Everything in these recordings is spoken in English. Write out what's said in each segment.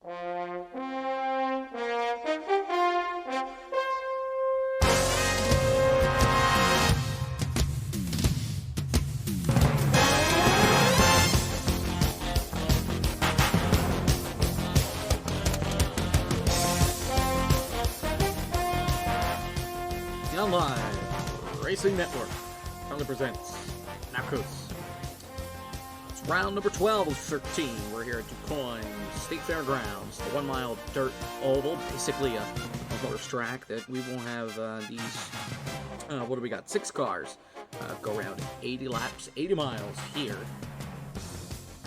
The Online Racing Network proudly presents NACOS. It's round number 12 of 13. We're here at DuQuoin State Fairgrounds, the 1 mile dirt oval, basically a horse track that we will have these, what do we got? 6 cars go around 80 laps, 80 miles here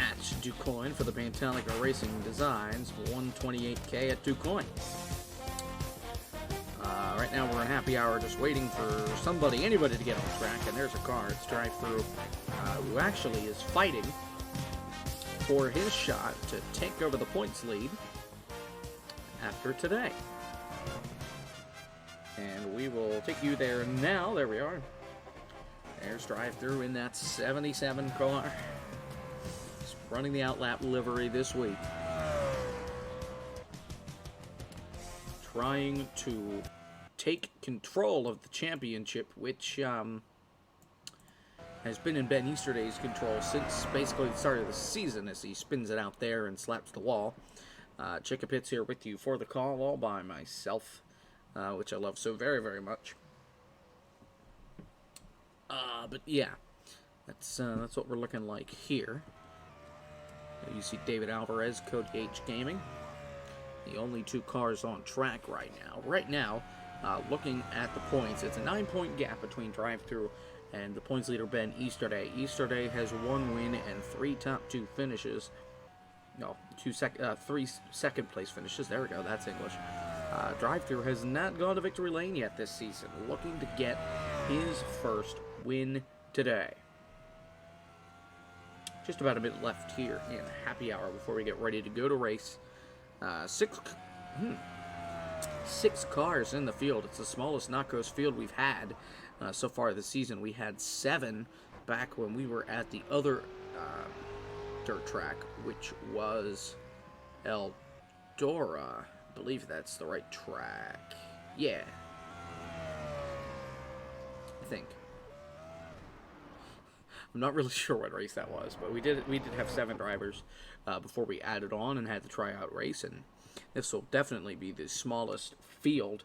at DuQuoin for the Pantallica Racing Designs 128K at DuQuoin. Right now we're in happy hour just waiting for anybody to get on track, and there's a car. It's drive-through who actually is fighting for his shot to take over the points lead after today. And we will take you there now. There we are. There's drive-through in that 77 car. It's running the outlap livery this week. Trying to take control of the championship, which has been in Ben Easterday's control since basically the start of the season, as he spins it out there and slaps the wall. Chicka Pitts here with you for the call, all by myself, which I love so very, very much. But yeah, that's what we're looking like here. You see David Alvarez, Code H Gaming. The only 2 cars on track right now. Right now, looking at the points, it's a 9-point gap between drive-through and the points leader, Ben Easterday. Easterday has 1 win and 3 top 2 finishes. No, 3 second-place finishes. There we go. That's English. Drive-through has not gone to victory lane yet this season, looking to get his first win today. Just about a minute left here in happy hour before we get ready to go to race. 6 cars in the field. It's the smallest NACOS field we've had so far this season. We had 7 back when we were at the other dirt track, which was Eldora. I believe that's the right track. Yeah. I think. I'm not really sure what race that was, but we did have 7 drivers before we added on and had the tryout race, and this will definitely be the smallest field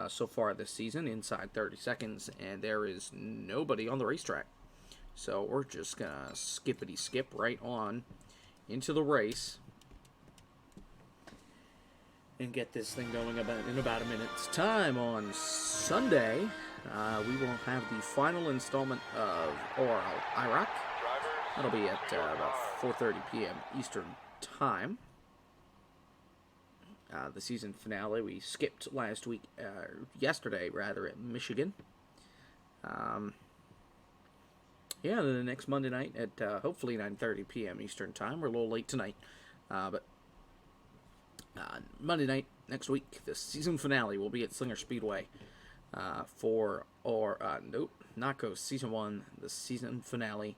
so far this season, inside 30 seconds, and there is nobody on the racetrack. So we're just gonna skippity-skip right on into the race and get this thing going in about a minute's time. On Sunday, we will have the final installment of ORN Iraq. That'll be at about 4:30 p.m. Eastern Time. The season finale we skipped yesterday at Michigan. Yeah, then the next Monday night at hopefully 9:30 p.m. Eastern Time. We're a little late tonight, but Monday night next week, the season finale will be at Slinger Speedway for NACOS Season 1, the season finale.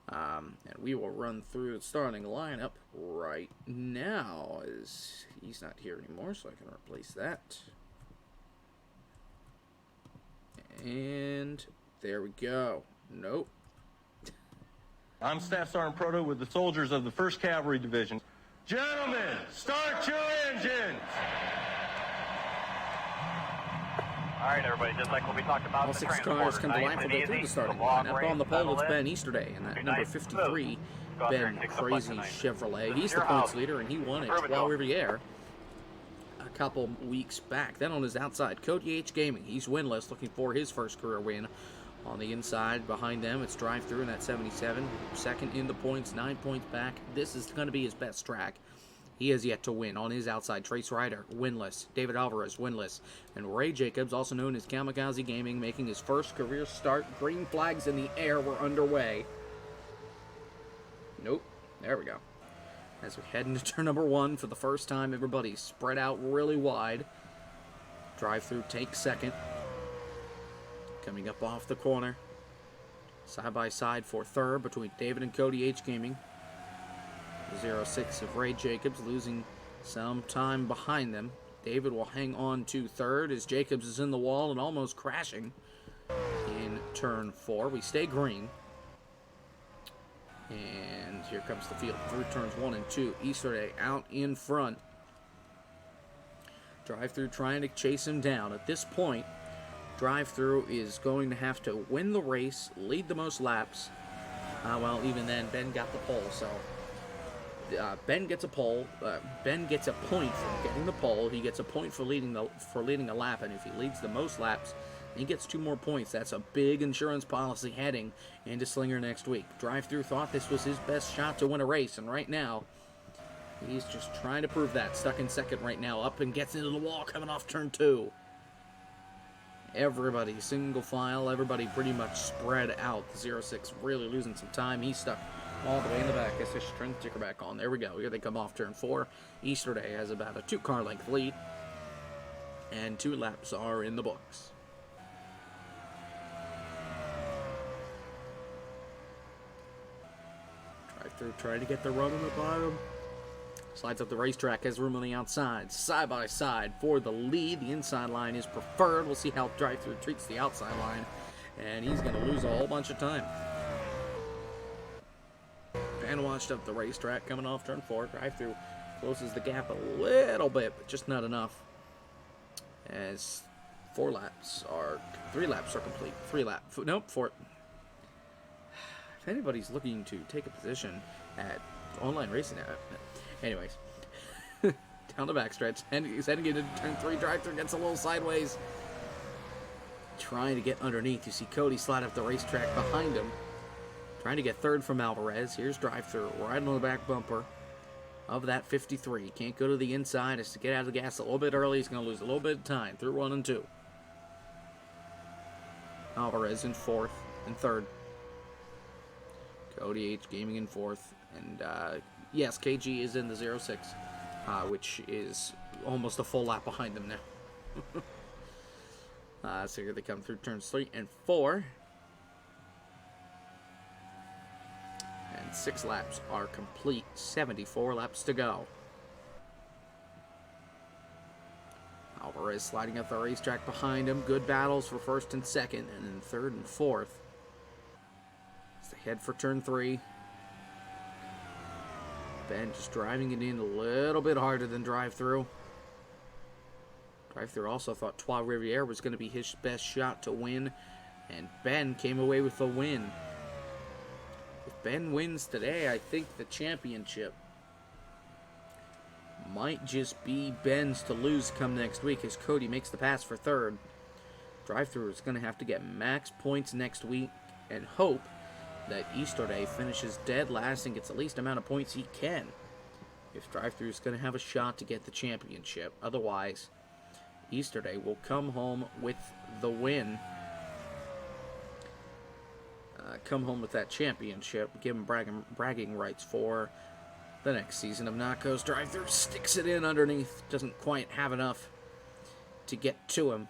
And we will run through the starting lineup right now, as he's not here anymore, so I can replace that. And there we go. Nope. I'm Staff Sergeant Proto with the soldiers of the 1st Cavalry Division. Gentlemen, start your engines! All right, everybody, just like what we talked about. All 6 cars come to life will go through the starting lineup. On the pole, it's Ben Easterday, and that number 53, Ben Crazy Chevrolet. He's the points leader, and he won at Trois Rivières a couple weeks back. Then on his outside, Cody H Gaming. He's winless, looking for his first career win. On the inside, behind them, it's drive-through in that 77. Second in the points, 9 points back. This is going to be his best track. He has yet to win. On his outside, Trace Ryder, winless. David Alvarez, winless. And Ray Jacobs, also known as Kamikaze Gaming, making his first career start. Green flags in the air were underway. Nope. There we go. As we head into turn number 1 for the first time, everybody spread out really wide. Drive-through takes second. Coming up off the corner. Side by side for third between David and Cody H Gaming. 06 of Ray Jacobs losing some time behind them. David will hang on to third as Jacobs is in the wall and almost crashing in turn 4. We stay green. And here comes the field through turns 1 and 2. Easterday out in front. Drive-through trying to chase him down. At this point, Drive-through is going to have to win the race, lead the most laps. Well, even then, Ben got the pole, so Ben gets a pole. Ben gets a point for getting the pole. He gets a point for leading a lap, and if he leads the most laps, he gets 2 more points. That's a big insurance policy heading into Slinger next week. Drive-through thought this was his best shot to win a race, and right now, he's just trying to prove that. Stuck in second right now, up and gets into the wall coming off turn 2. Everybody, single file, everybody pretty much spread out. The 06 really losing some time. He's stuck all the way in the back. Gets his strength ticker back on. There we go. Here they come off turn 4. Easterday has about a 2-car length lead. And 2 laps are in the books. Drive-through trying to get the run on the bottom. Slides up the racetrack, has room on the outside. Side by side for the lead. The inside line is preferred. We'll see how Drive-through treats the outside line. And he's going to lose a whole bunch of time. And washed up the racetrack coming off turn 4. Drive-through closes the gap a little bit, but just not enough. As 3 laps are complete. 4. If anybody's looking to take a position at online racing app, anyways, down the backstretch, and he's heading into turn 3. Drive-through gets a little sideways, trying to get underneath. You see Cody slide up the racetrack behind him, trying to get third from Alvarez. Here's Drive-through right on the back bumper of that 53. Can't go to the inside. Has to get out of the gas a little bit early. He's going to lose a little bit of time through 1 and 2. Alvarez in 4th and 3rd. Cody H Gaming in 4th, and yes, KG is in the 06, which is almost a full lap behind them now. So here they come through turns 3 and 4. And 6 laps are complete. 74 laps to go. Alvarez sliding up the racetrack behind him. Good battles for 1st and 2nd, and then 3rd and 4th. As they head for turn 3. Ben just driving it in a little bit harder than Drive-through. Drive-through also thought Trois Rivières was going to be his best shot to win, and Ben came away with the win. If Ben wins today, I think the championship might just be Ben's to lose come next week as Cody makes the pass for 3rd. Drive-through is going to have to get max points next week and hope that Easterday finishes dead last and gets the least amount of points he can if Drive-through is going to have a shot to get the championship. Otherwise, Easterday will come home with the win. Come home with that championship, give him bragging rights for the next season of NACOS. Drive-through sticks it in underneath, doesn't quite have enough to get to him.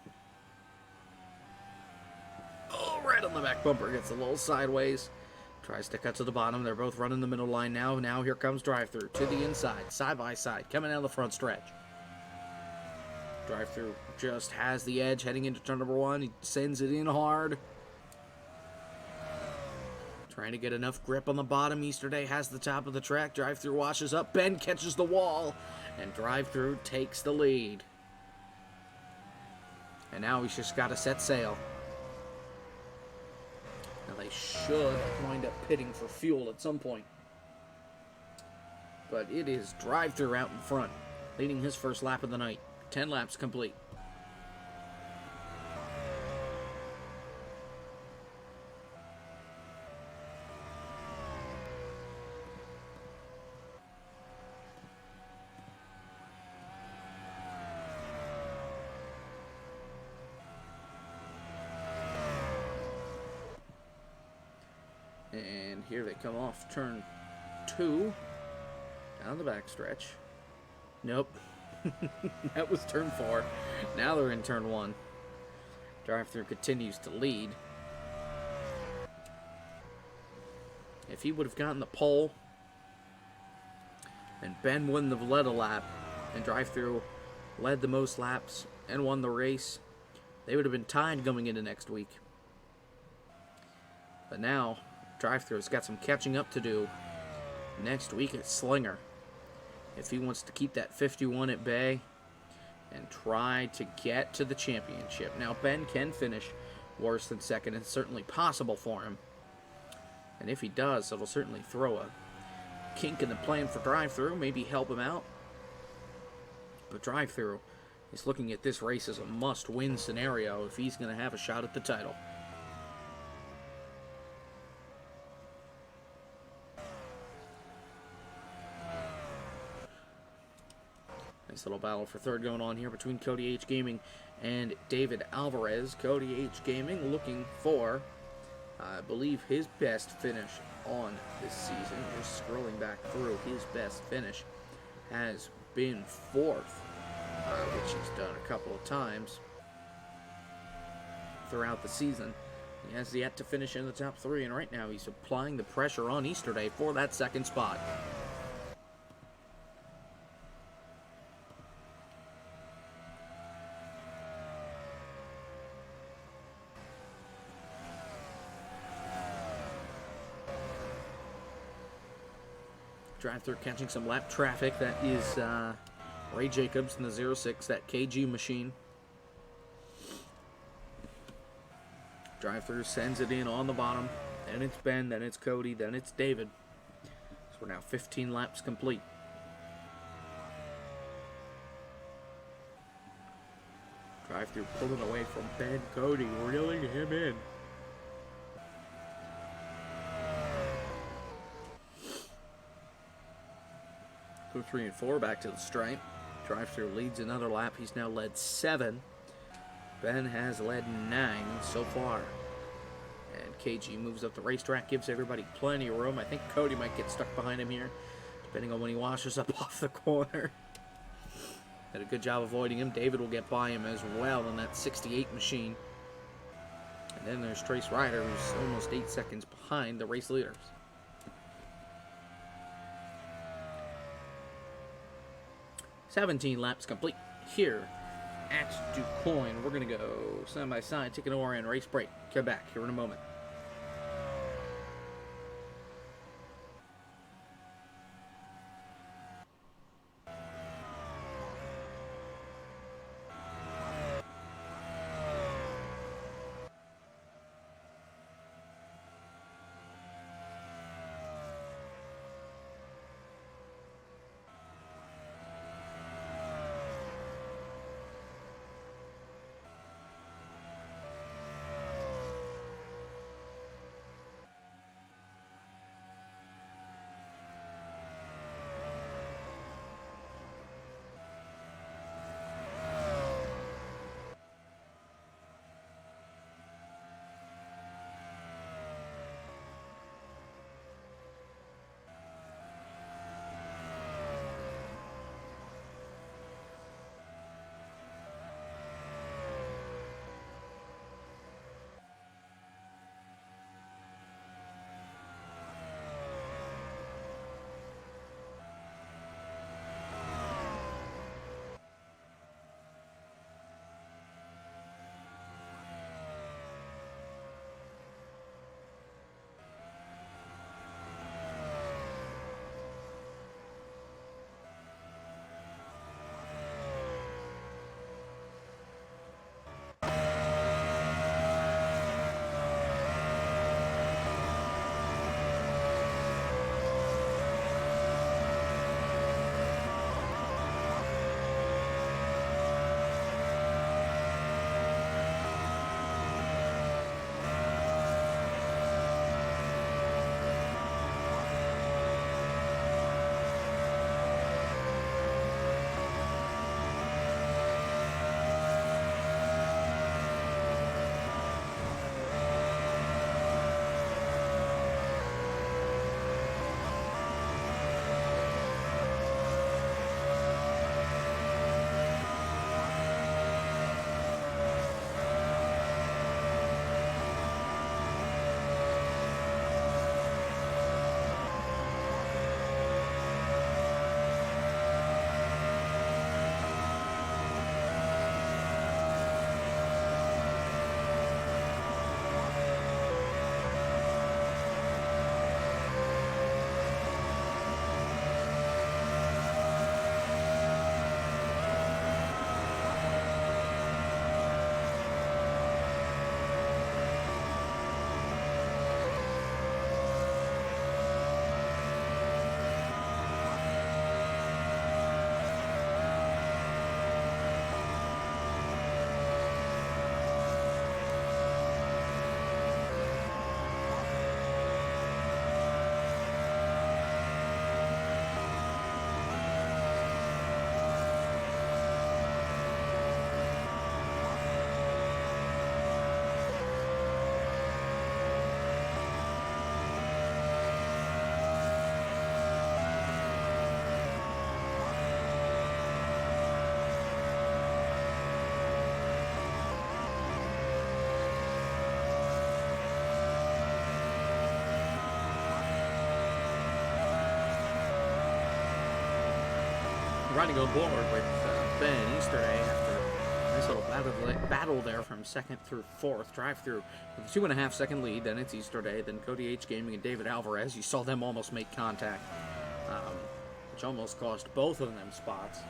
Oh, right on the back bumper, gets a little sideways. Tries to cut to the bottom. They're both running the middle line now. Now here comes Drive-through to the inside, side by side, coming down the front stretch. Drive-through just has the edge heading into turn number 1. He sends it in hard. Trying to get enough grip on the bottom. Easterday has the top of the track. Drive-through washes up. Ben catches the wall, and Drive-through takes the lead. And now he's just got to set sail. Now they should wind up pitting for fuel at some point. But it is Drive-through out in front, leading his first lap of the night. 10 laps complete. And here they come off turn 2, down the backstretch. Nope. That was turn 4. Now they're in turn 1. Drive-through continues to lead. If he would have gotten the pole and Ben wouldn't have led a lap, and drive-through led the most laps and won the race, they would have been tied going into next week. But now, drive-through's got some catching up to do next week at Slinger, if he wants to keep that 51 at bay and try to get to the championship. Now, Ben can finish worse than second. It's certainly possible for him. And if he does, it'll certainly throw a kink in the plan for drive-through, maybe help him out. But drive-through is looking at this race as a must-win scenario if he's going to have a shot at the title. Nice little battle for third going on here between Cody H. Gaming and David Alvarez. Cody H. Gaming looking for, I believe, his best finish on this season. Just scrolling back through, his best finish has been fourth, which he's done a couple of times throughout the season. He has yet to finish in the top three, and right now he's applying the pressure on Easterday for that second spot. Drive-through catching some lap traffic. That is Ray Jacobs in the 06, that KG machine. Drive-through sends it in on the bottom. Then it's Ben, then it's Cody, then it's David. So we're now 15 laps complete. Drive-through pulling away from Ben. Cody reeling him in. Go 3 and 4 back to the stripe. Drive-through leads another lap. He's now led 7. Ben has led 9 so far. And KG moves up the racetrack, gives everybody plenty of room. I think Cody might get stuck behind him here, depending on when he washes up off the corner. Did a good job avoiding him. David will get by him as well in that 68 machine. And then there's Trace Ryder, who's almost 8 seconds behind the race leaders. 17 laps complete here at DuQuoin. We're going to go side by side, take an ORN race break. Come back here in a moment. trying to go forward with Ben Easterday after a nice little battle there from second through fourth. Drive through with a 2.5 second lead. Then it's Easterday. Then Cody H. Gaming and David Alvarez. You saw them almost make contact, which almost cost both of them spots.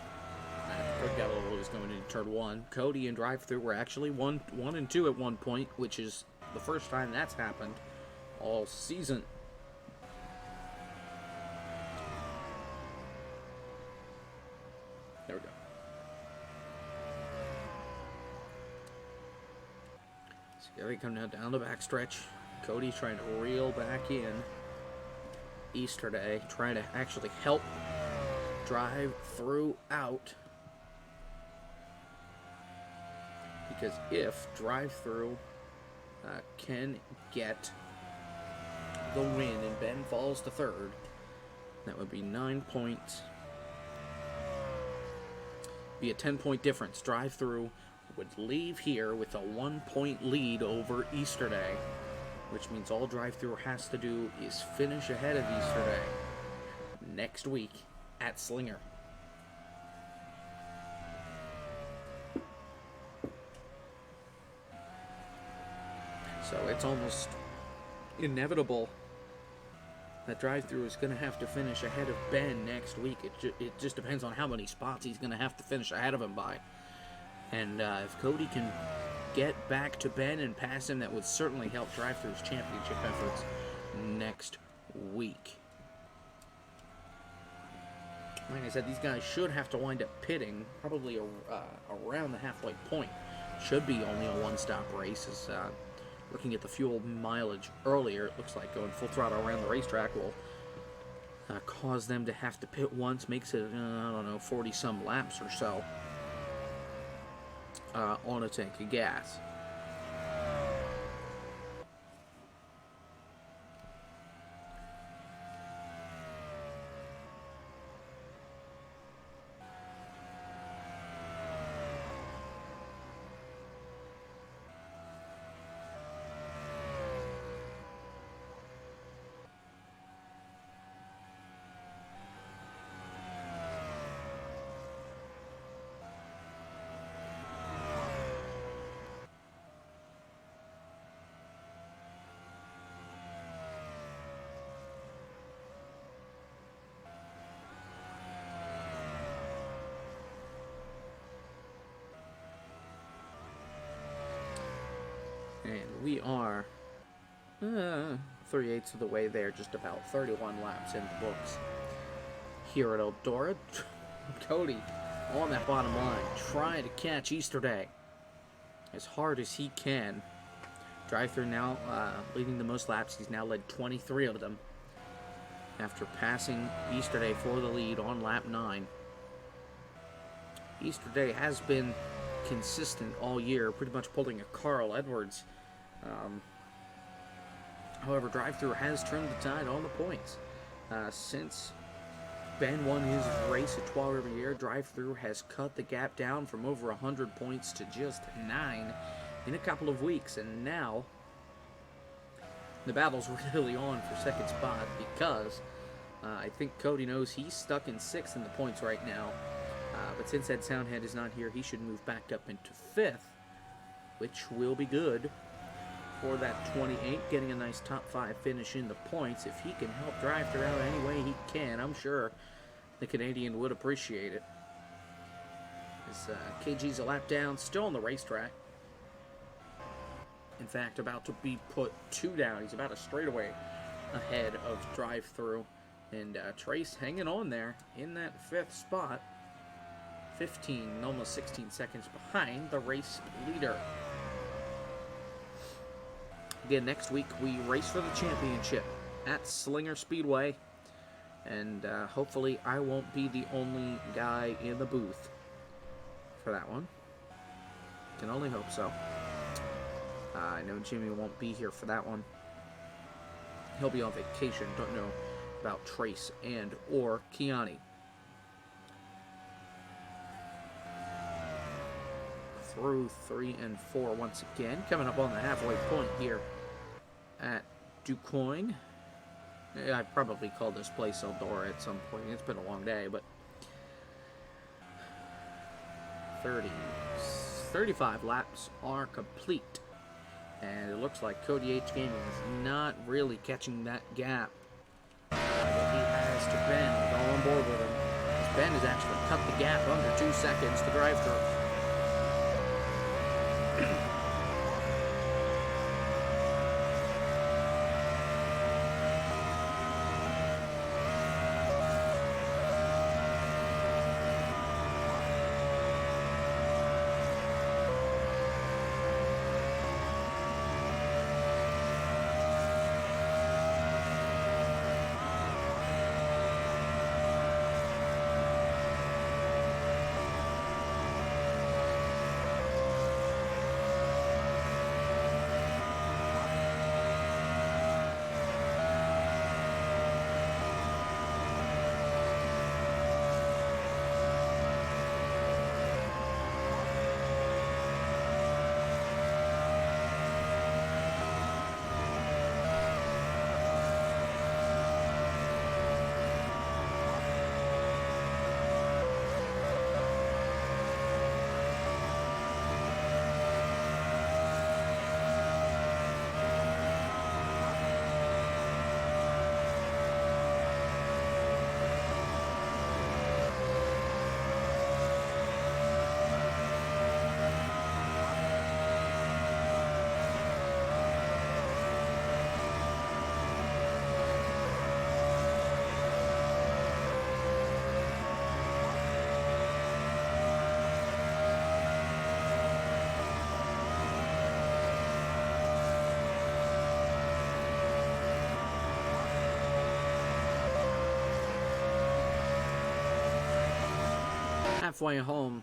Quick got a little loose going into turn one. Cody and Drive Through were actually 1 and 2 at one point, which is the first time that's happened all season. There we go. So here they come now down the backstretch. Cody trying to reel back in. Easterday trying to actually help Drive Through out. Because if Drive Through can get the win and Ben falls to third, that would be 9 points. Be a 10-point difference. Drive Through would leave here with a 1-point lead over Easterday, which means all Drive Through has to do is finish ahead of Easterday next week at Slinger. So it's almost inevitable that Drive Through is going to have to finish ahead of Ben next week. It just depends on how many spots he's going to have to finish ahead of him by. And if Cody can get back to Ben and pass him, that would certainly help Drive Through's championship efforts next week. Like I said, these guys should have to wind up pitting probably around the halfway point. Should be only a one-stop race. As looking at the fuel mileage earlier, it looks like going full throttle around the racetrack will cause them to have to pit once. Makes it, I don't know, 40-some laps or so on a tank of gas. And we are 3/8 of the way there, just about 31 laps in the books here at Eldora. Cody on that bottom line, trying to catch Easterday as hard as he can. Drive Through now leading the most laps. He's now led 23 of them after passing Easterday for the lead on lap 9. Easterday has been consistent all year, pretty much pulling a Carl Edwards. However, Drive Through has trimmed the tide on the points. Since Ben won his race at Trois Rivières, Drive Through has cut the gap down from over 100 points to just 9 in a couple of weeks. And now the battle's really on for second spot, because I think Cody knows he's stuck in 6th in the points right now. But since Ed Soundhead is not here, he should move back up into 5th, which will be good for that 28, getting a nice top 5 finish in the points. If he can help Drive Through out any way he can, I'm sure the Canadian would appreciate it. As KG's a lap down, still on the racetrack. In fact, about to be put 2 down. He's about a straightaway ahead of Drive Through. And Trace hanging on there in that 5th spot. 15, almost 16 seconds behind the race leader. Again, next week we race for the championship at Slinger Speedway. And hopefully I won't be the only guy in the booth for that one. Can only hope so. I know Jimmy won't be here for that one. He'll be on vacation. Don't know about Trace and or Kiani. Through 3 and 4 once again. Coming up on the halfway point here at DuQuoin. I probably called this place Eldora at some point. It's been a long day, but 35 laps are complete. And it looks like Cody H. Gaming is not really catching that gap that he has to Ben with all on board with him. As Ben has actually cut the gap under 2 seconds to drive through. Halfway home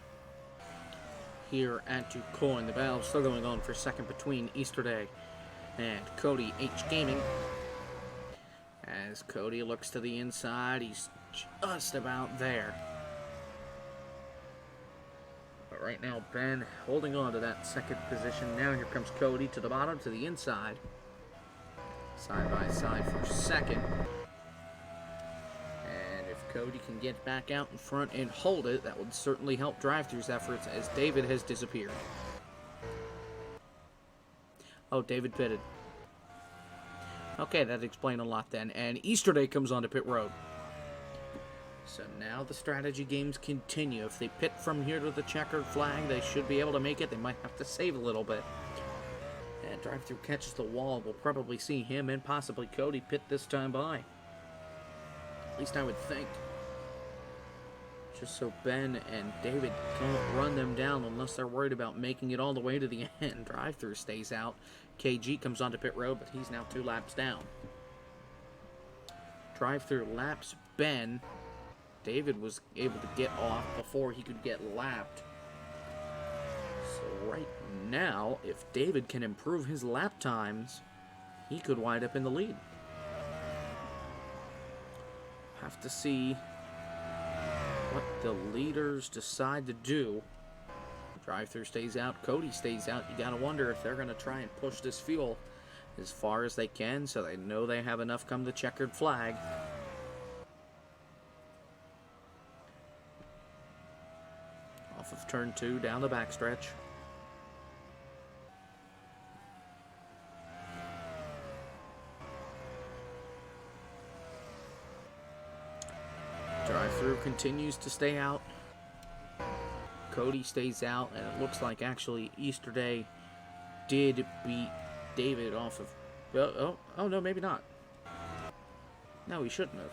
here at DuQuoin. The battle still going on for second between Easterday and Cody H. Gaming. As Cody looks to the inside, he's just about there. But right now, Ben holding on to that second position. Now here comes Cody to the bottom, to the inside. Side by side for second. Cody can get back out in front and hold it. That would certainly help drive-thru's efforts as David has disappeared. Oh, David pitted. Okay, that explained a lot then. And Easterday comes onto pit road. So now the strategy games continue. If they pit from here to the checkered flag, they should be able to make it. They might have to save a little bit. And drive-thru catches the wall. We'll probably see him and possibly Cody pit this time by. At least I would think. Just so Ben and David can't run them down unless they're worried about making it all the way to the end. Drive-thru stays out. KG comes onto pit road, but he's now 2 laps down. Drive-thru laps Ben. David was able to get off before he could get lapped. So right now, if David can improve his lap times, he could wind up in the lead. Have to see what the leaders decide to do. Drive-thru stays out. Cody stays out. You gotta wonder if they're gonna try and push this fuel as far as they can so they know they have enough come the checkered flag. Off of turn 2 down the backstretch. Drive-thru continues to stay out. Cody stays out, and it looks like actually Easterday did beat David off of... Oh, no, maybe not. No, he shouldn't have.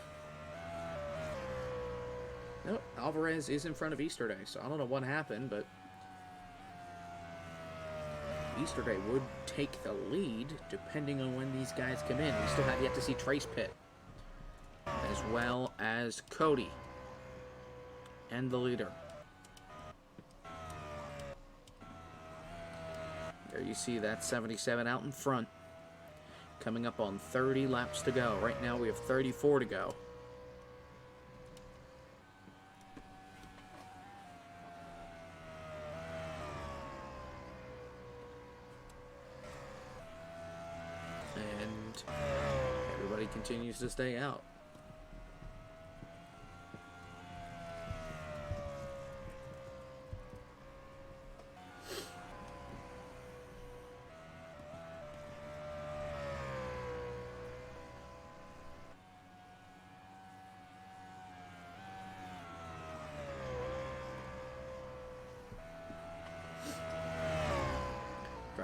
Nope, Alvarez is in front of Easterday, so I don't know what happened, but Easterday would take the lead depending on when these guys come in. We still have yet to see Trace pit, as well as Cody and the leader. There you see that 77 out in front, coming up on 30 laps to go. Right now we have 34 to go. And everybody continues to stay out.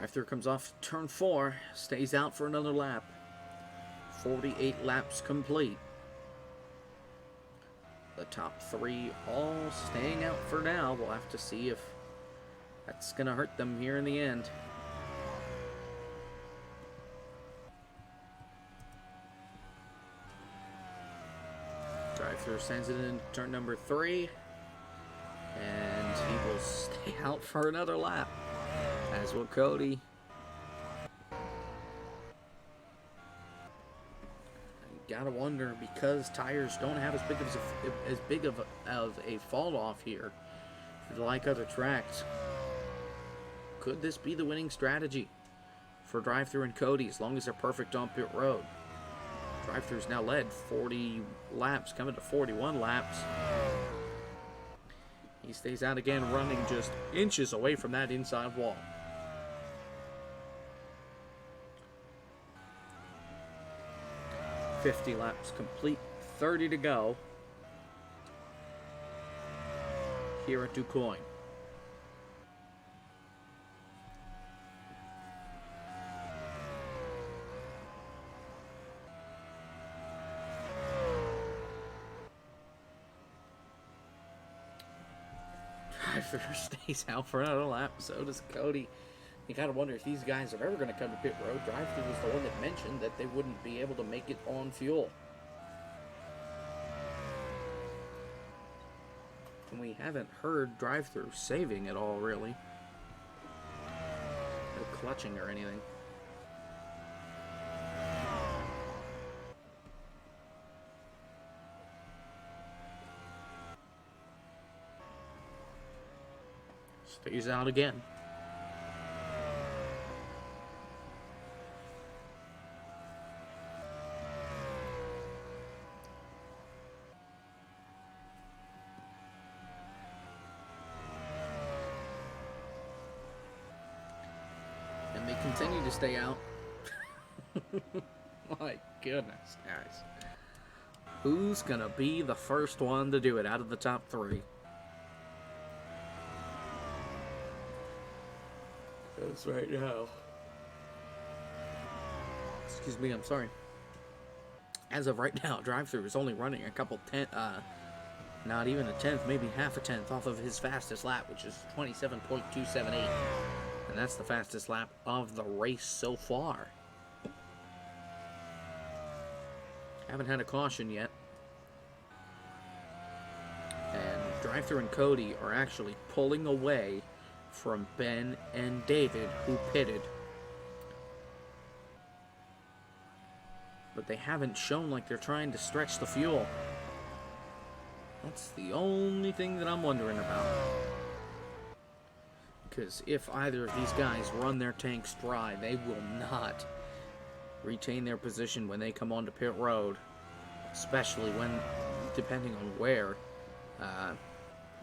Drive-through comes off turn 4, stays out for another lap. 48 laps complete. The top 3 all staying out for now. We'll have to see if that's going to hurt them here in the end. Drive-through sends it in turn number 3. And he will stay out for another lap. As will Cody. Gotta wonder, because tires don't have as big of a fall off here, like other tracks. Could this be the winning strategy for Drive-Thru and Cody, as long as they're perfect on pit road? Drive-Thru's now led 40 laps, coming to 41 laps. He stays out again, running just inches away from that inside wall. $50 laps complete, 30 to go here at DuQuoin. Drive-thru stays out for another lap, so does Cody. You gotta wonder if these guys are ever gonna come to pit road. Drive-thru was the one that mentioned that they wouldn't be able to make it on fuel. And we haven't heard Drive-thru saving at all, really. No clutching or anything. Stays out again. And they continue to stay out. My goodness, guys. Who's gonna be the first one to do it out of the top 3? That's right now. Excuse me, I'm sorry. As of right now, Drive-thru is only running a couple not even a tenth, maybe half a tenth off of his fastest lap, which is 27.278. And that's the fastest lap of the race so far. Haven't had a caution yet. And Drive-thru and Cody are actually pulling away from Ben and David, who pitted. But they haven't shown like they're trying to stretch the fuel. That's the only thing that I'm wondering about. Because if either of these guys run their tanks dry, they will not retain their position when they come onto pit road. Especially when, depending on where,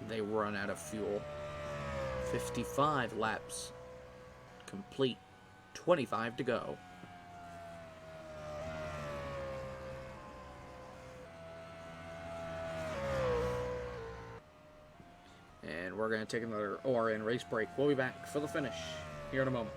they run out of fuel. 55 laps complete, 25 to go. And we're going to take another ORN race break. We'll be back for the finish here in a moment.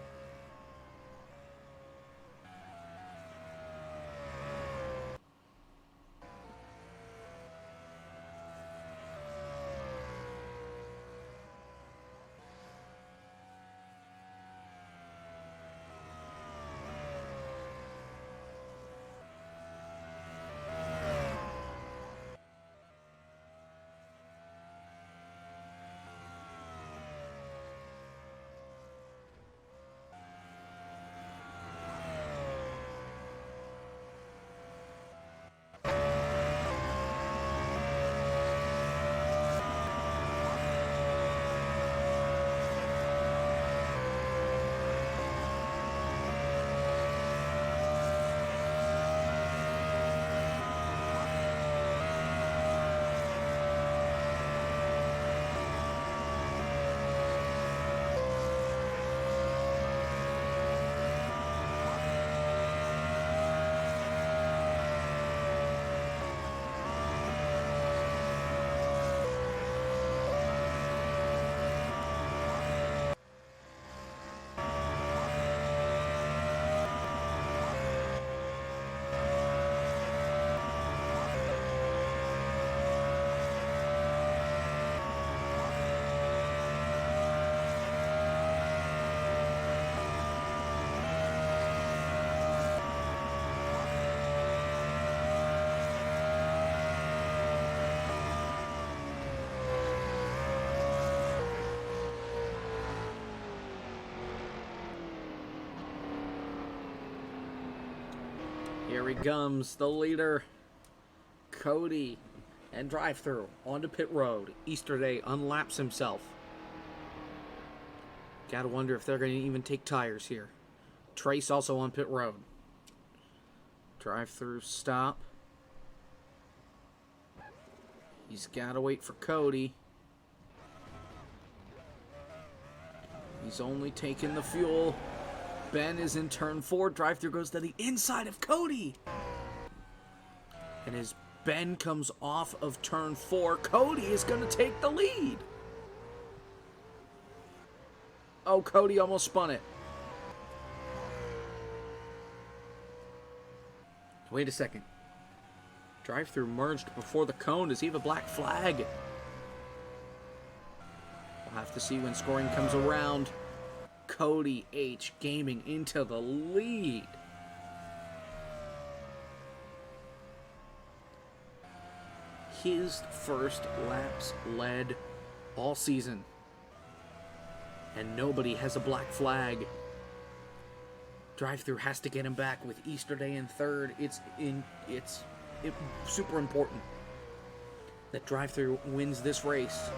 he comes, the leader, Cody, and drive-through onto pit road. Easter Day unlaps himself. Gotta wonder if they're going to even take tires here. Trace also on pit road. Drive-through stop. He's got to wait for Cody. He's only taking the fuel. Ben is in turn 4. Drive-through goes to the inside of Cody. And as Ben comes off of turn 4, Cody is going to take the lead. Oh, Cody almost spun it. Wait a second. Drive-through merged before the cone. Does he have a black flag? We'll have to see when scoring comes around. Cody H. Gaming into the lead. His first laps led all season. And nobody has a black flag. Drive-through has to get him back with Easter Day in third. It's super important that drive-through wins this race.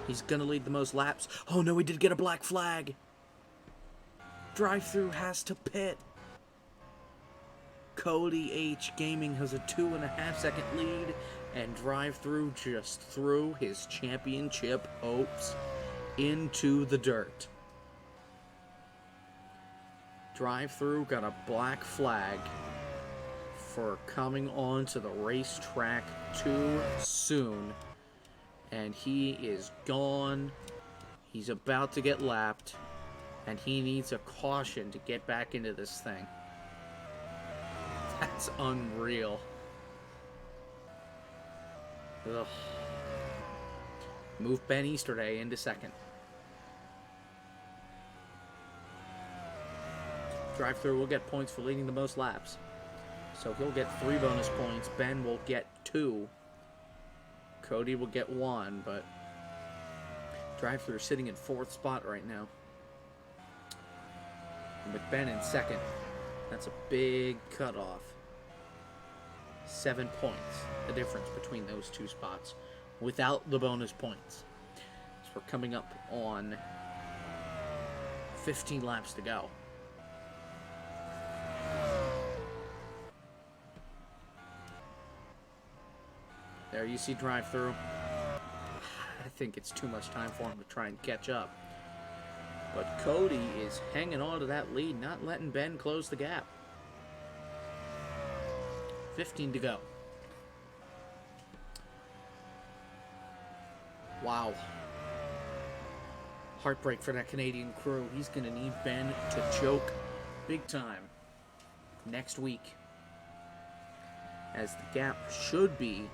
He's gonna lead the most laps. Oh no, he did get a black flag. Drive-through has to pit. Cody H. Gaming has a 2.5 second lead, and drive-through just threw his championship hopes into the dirt. Drive-through got a black flag for coming onto the racetrack too soon, and he is gone. He's about to get lapped, and he needs a caution to get back into this thing. That's unreal. Ugh. Move Ben Easterday into second. Drive-through will get points for leading the most laps. So he'll get 3 bonus points. Ben will get 2. Cody will get 1, but drive-through sitting in 4th spot right now. And with Ben in second, that's a big cutoff. 7 points, the difference between those 2 spots, without the bonus points. So we're coming up on 15 laps to go. There you see drive-through. I think it's too much time for him to try and catch up. But Cody is hanging on to that lead, not letting Ben close the gap. 15 to go. Wow. Heartbreak for that Canadian crew. He's going to need Ben to choke big time next week, as the gap should be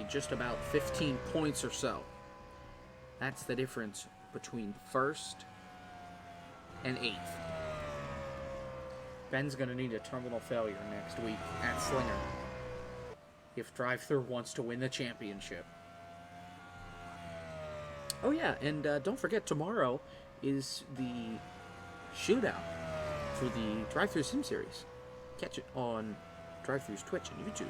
just about 15 points or so. That's the difference between first and 8th. Ben's going to need a terminal failure next week at Slinger if drive-through wants to win the championship. Oh yeah, and don't forget, tomorrow is the shootout for the Drive-Thru Sim Series. Catch it on Drive-Thru's Twitch and YouTube.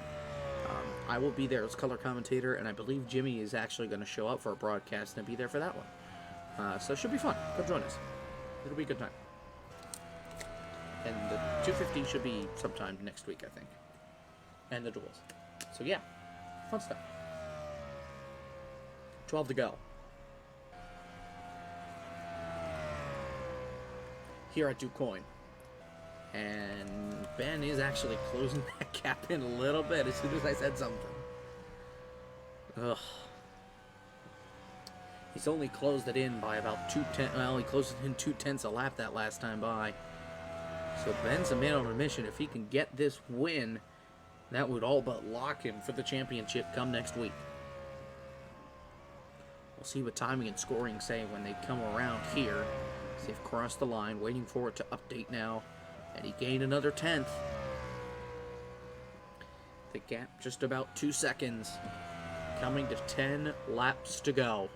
I will be there as color commentator, and I believe Jimmy is actually going to show up for a broadcast and be there for that one. So it should be fun. Come join us. It'll be a good time. And the 250 should be sometime next week, I think. And the duels. So yeah, fun stuff. 12 to go. Here at DuQuoin. And Ben is actually closing that gap in a little bit as soon as I said something. Ugh. He's only closed it in by about 2/10. Well, he closed it in 2/10 a lap that last time by. So Ben's a man on a mission. If he can get this win, that would all but lock him for the championship come next week. We'll see what timing and scoring say when they come around here. They've crossed the line, waiting for it to update now. And he gained another 10th. The gap just about 2 seconds. Coming to 10 laps to go.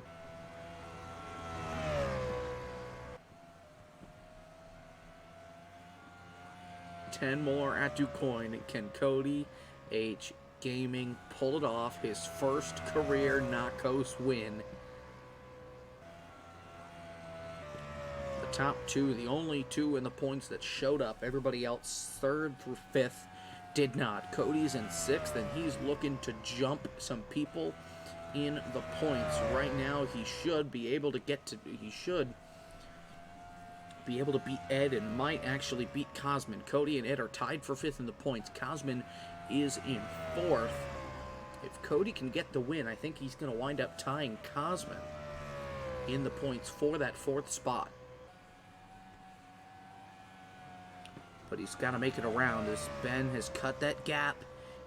10 more at DuQuoin. Can Cody H. Gaming pull it off? His first career NACOS win. The top two, the only two in the points that showed up. Everybody else, 3rd through 5th, did not. Cody's in 6th, and he's looking to jump some people in the points. Right now, he should be able to beat Ed and might actually beat Cosman. Cody and Ed are tied for 5th in the points. Cosman is in 4th. If Cody can get the win, I think he's going to wind up tying Cosman in the points for that 4th spot. But he's got to make it around as Ben has cut that gap.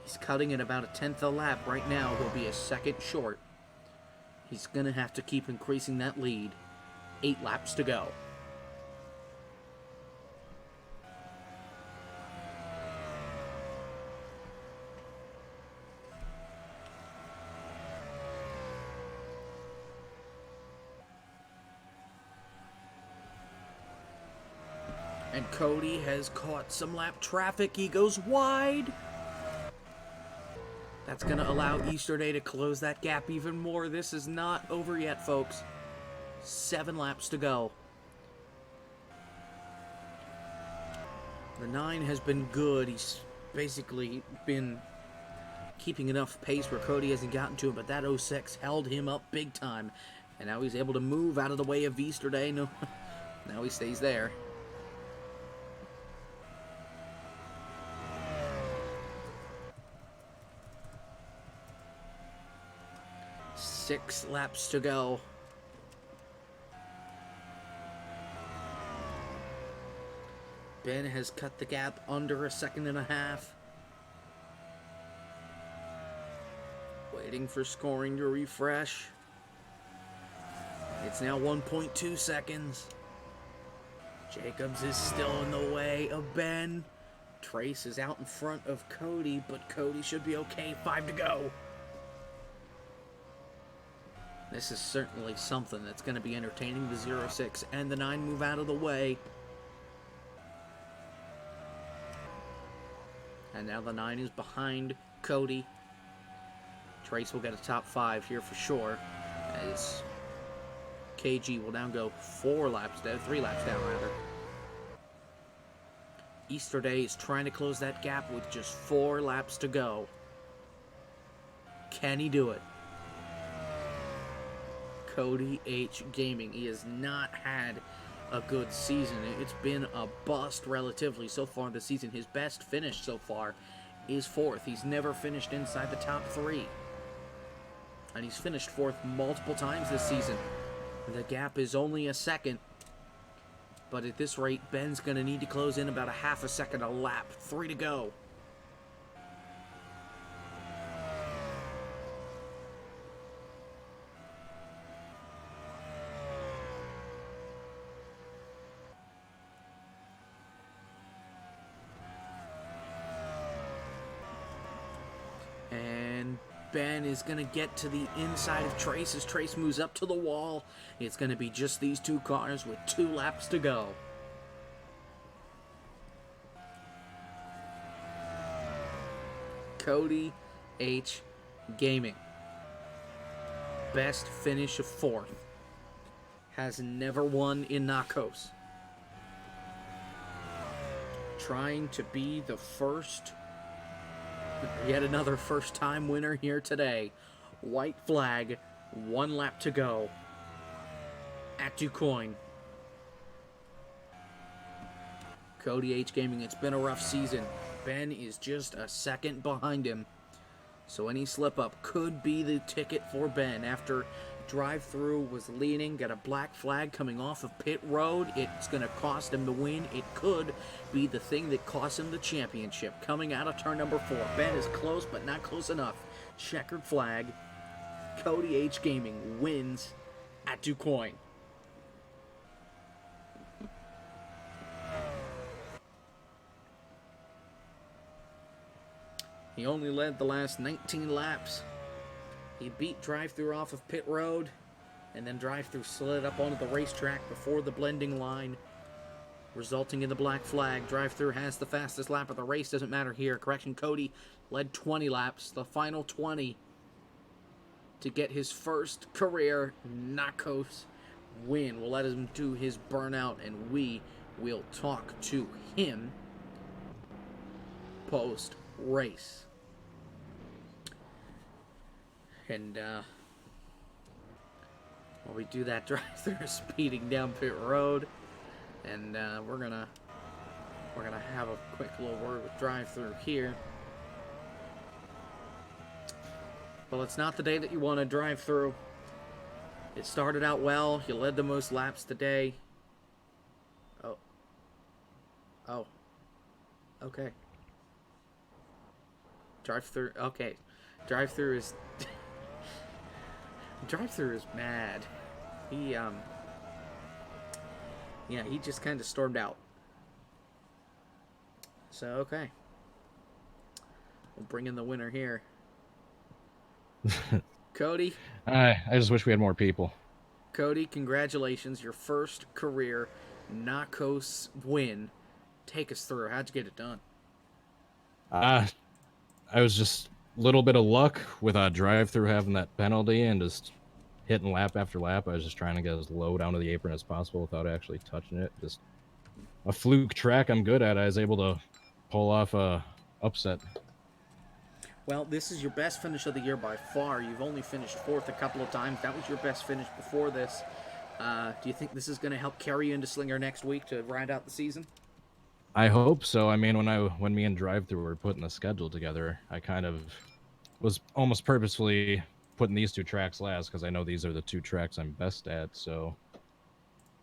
He's cutting it about a 10th a lap. Right now, he'll be a 2nd short. He's going to have to keep increasing that lead. 8 laps to go. And Cody has caught some lap traffic. He goes wide. That's going to allow Easter Day to close that gap even more. This is not over yet, folks. 7 laps to go. The 9 has been good. He's basically been keeping enough pace where Cody hasn't gotten to him, but that 06 held him up big time. And now he's able to move out of the way of Easter Day. No, now he stays there. Six laps to go. Ben has cut the gap under a 1.5 seconds. Waiting for scoring to refresh. It's now 1.2 seconds. Jacobs is still in the way of Ben. Trace is out in front of Cody, but Cody should be okay. 5 to go. This is certainly something that's going to be entertaining. The 06 and the 9 move out of the way. And now the 9 is behind Cody. Trace will get a top 5 here for sure, as KG will now go 3 laps down rather. Easter Day is trying to close that gap with just 4 laps to go. Can he do it? Cody H. Gaming. He has not had a good season. It's been a bust relatively so far this season. His best finish so far is 4th. He's never finished inside the top 3. And he's finished 4th multiple times this season. The gap is only a 2nd. But at this rate, Ben's going to need to close in about a 0.5 second a lap. 3 to go. And Ben is going to get to the inside of Trace as Trace moves up to the wall. It's going to be just these 2 cars with 2 laps to go. Cody H. Gaming. Best finish of 4th. Has never won in NACOS. Trying to be the first... Yet another first-time winner here today. White flag, 1 lap to go at DuQuoin. Cody H. Gaming, it's been a rough season. Ben is just a 2nd behind him. So any slip-up could be the ticket for Ben. After drive-through was leading, got a black flag coming off of pit road. It's going to cost him the win. It could be the thing that costs him the championship. Coming out of turn number 4. Ben is close, but not close enough. Checkered flag. Cody H. Gaming wins at DuQuoin. He only led the last 19 laps. He beat drive-through off of pit road, and then drive-through slid up onto the racetrack before the blending line. resulting in the black flag. Drive-through has the fastest lap of the race. Doesn't matter here. Correction, Cody led 20 laps. The final 20 to get his first career NACOS win. We'll let him do his burnout, and we will talk to him post-race. And while we do that, drive-through speeding down pit road, and we're gonna have a quick little word with drive-through here. Well, it's not the day that you want to drive through. It started out well. You led the most laps today. Oh. Okay. Drive-through. Okay. Drive-through is... Drive-through is mad. He, yeah, he just kind of stormed out. So, okay. We'll bring in the winner here. Cody. I just wish we had more people. Cody, congratulations. Your first career NACOS win. Take us through. How'd you get it done? I was just a little bit of luck with a drive-through having that penalty and just hitting lap after lap. I was just trying to get as low down to the apron as possible without actually touching it. Just a fluke track I'm good at. I was able to pull off a upset. Well, this is your best finish of the year by far. You've only finished fourth a couple of times. That was your best finish before this. Do you think this is going to help carry you into Slinger next week to round out the season? I hope so. I mean, when me and Drive-Thru were putting the schedule together, I kind of was almost purposefully putting these two tracks last because I know these are the two tracks I'm best at. So,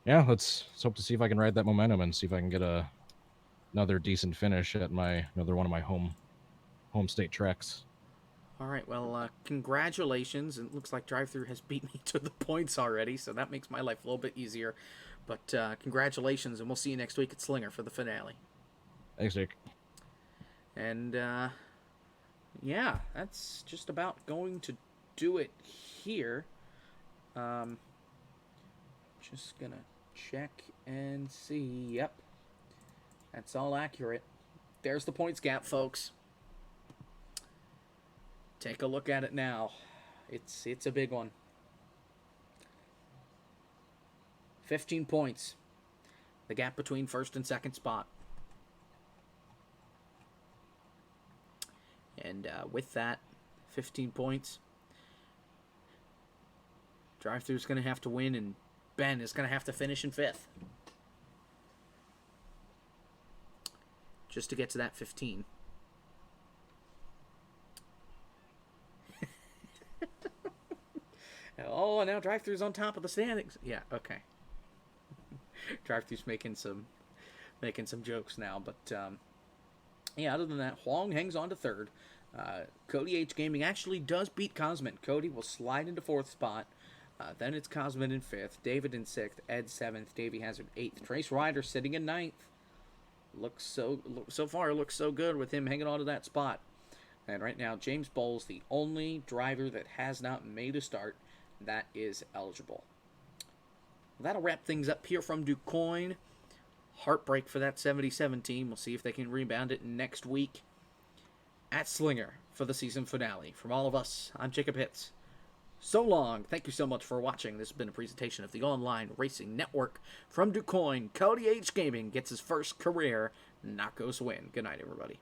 yeah, let's hope to see if I can ride that momentum and see if I can get another decent finish at another one of my home state tracks. All right, well, congratulations. It looks like Drive-Thru has beat me to the points already, so that makes my life a little bit easier. But congratulations, and we'll see you next week at Slinger for the finale. Thanks, Nick. And, yeah, that's just about going to do it here. Just gonna check and see. Yep, that's all accurate. There's the points gap, folks. Take a look at it now. It's a big one. 15 points. The gap between first and second spot. And with that, 15 points. Drive-Thru's going to have to win, and Ben is going to have to finish in fifth. Just to get to that 15. Oh, now Drive-Thru's on top of the standings. Yeah, okay. Drive-Thru's making some jokes now, but yeah, other than that, Huang hangs on to third. Cody H Gaming actually does beat Cosmin. Cody will slide into fourth spot. Then it's Cosmin in fifth, David in sixth, Ed seventh, Davey Hazard eighth, Trace Ryder sitting in ninth. So far looks so good with him hanging on to that spot. And right now, James Bowles, the only driver that has not made a start that is eligible. That'll wrap things up here from DuQuoin. Heartbreak for that 77 team. We'll see if they can rebound it next week at Slinger for the season finale. From all of us, I'm Jacob Hitz. So long. Thank you so much for watching. This has been a presentation of the Online Racing Network from DuQuoin. Cody H Gaming gets his first career NACOS win. Good night, everybody.